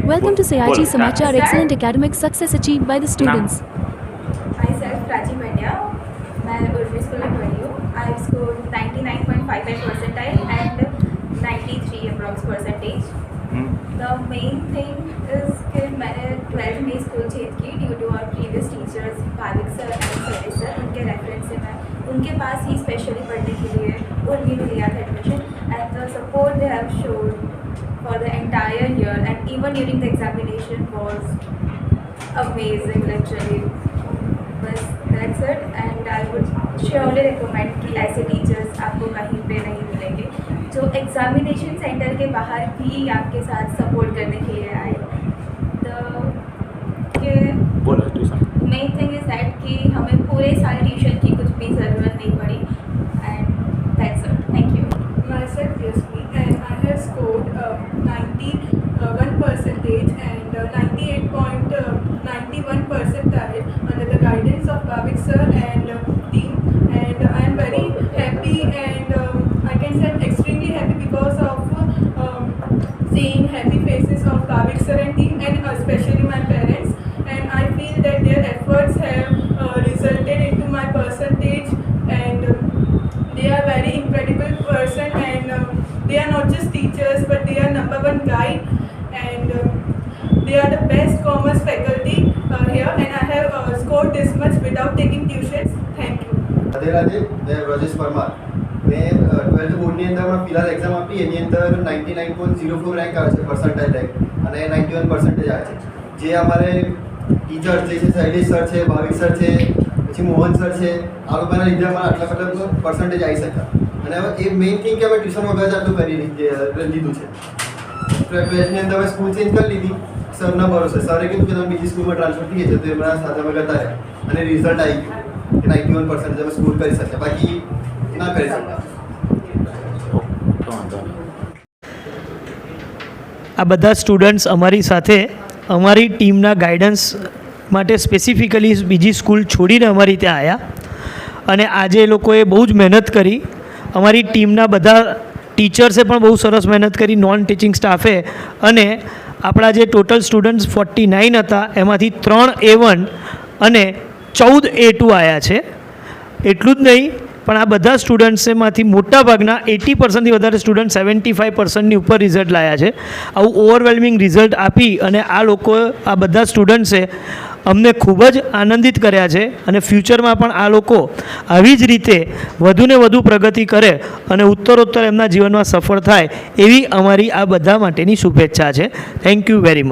Welcome to CIG Samachar, excellent academic success achieved by the students. Myself, Prachi Pandya. मैं Urvi school में पढ़ी हूँ. I scored 99.55 percentile and 93 approx percentage. The main thing is कि मैंने 12th में school change की due to our previous teachers Bhavik sir and Saini sir. उनके reference से मैं उनके पास ही स्पेशली पढ़ने के लिए उर्वी में लिया था admission. And the support they have showed for the entire year and even during the examination was amazing, literally. बस that's it, and I would surely recommend कि ऐसे टीचर्स आपको कहीं पे नहीं मिलेंगे जो एग्जामिनेशन सेंटर के बाहर भी आपके साथ सपोर्ट करने के लिए आए. मेन थिंग इज दैट कि हमें पूरे साल ट्यूशन की कुछ भी ज़रूरत नहीं पड़ी. And that's it. Thank you. Myself, Yasmi, and I have scored 91 percentage and 98.91 percentile under the guidance of Bhavik sir and team. And I am very happy, and I can say I'm extremely happy because of seeing happy faces of Bhavik sir and team, and especially my parents. And I feel that their efforts have resulted into my percentage, and they are very incredible person, and they are not just teachers but they are number one guide, and they are the best commerce faculty here, and I have scored this much without taking tuitions. Thank you. Radhe મેં રાજેશ પરમાર. મેં 12th બોર્ડની અંદર ફિલહાલ exam આપી, એની અંદર 99.04 rank આવે છે, percentile rank, અને 91 percentage આવે છે. જે અમારે ટીચર જે છે શૈલેષ સર છે, ભાવિક સર છે, પછી મોહન સર છે, આ લોકોના લીધે અમારા આટલા બધા પર્સન્ટેજ આવી શક્યા. અને હવે એ મેઇન થિંગ કે અમે ટ્યુશન વગર જ આટલું કરી લીધું છે. 12thની અંદર અમે સ્કૂલ ચેન્જ કરી લીધી સરના ભરોસે. સરે કીધું કે તમે બીજી સ્કૂલમાં ટ્રાન્સફર થઈ છે, તો એમના સાથે અમે જતા રહ્યા અને રિઝલ્ટ આવી ગયું કે 91% અમે સ્કોર કરી શકીએ, બાકી ના કરી શકતા. આ બધા સ્ટુડન્ટ્સ અમારી સાથે અમારી ટીમના ગાઈડન્સ માટે સ્પેસિફિકલી બીજી સ્કૂલ છોડીને અમારી ત્યાં આવ્યા, અને આજે એ લોકોએ બહુ જ મહેનત કરી. અમારી ટીમના બધા ટીચર્સે પણ બહુ સરસ મહેનત કરી, નોન ટીચિંગ સ્ટાફે, અને આપણા જે ટોટલ સ્ટુડન્ટ્સ 49 હતા એમાંથી 3 A1 અને 14 A2 આવ્યા છે. એટલું જ નહીં, પણ આ બધા સ્ટુડન્ટ્સમાંથી મોટાભાગના 80%થી વધારે સ્ટુડન્ટ 75%ની ઉપર રિઝલ્ટ લાવ્યા છે. આવું ઓવરવેલ્મિંગ રિઝલ્ટ આપી અને આ લોકો, આ બધા સ્ટુડન્ટ્સે અમને ખૂબ જ આનંદિત કર્યા છે, અને ફ્યુચરમાં પણ આ લોકો આવી જ રીતે વધુને વધુ પ્રગતિ કરે અને ઉત્તરોત્તર એમના જીવનમાં સફળ થાય એવી અમારી આ બધા માટેની શુભેચ્છા છે. Thank you very much.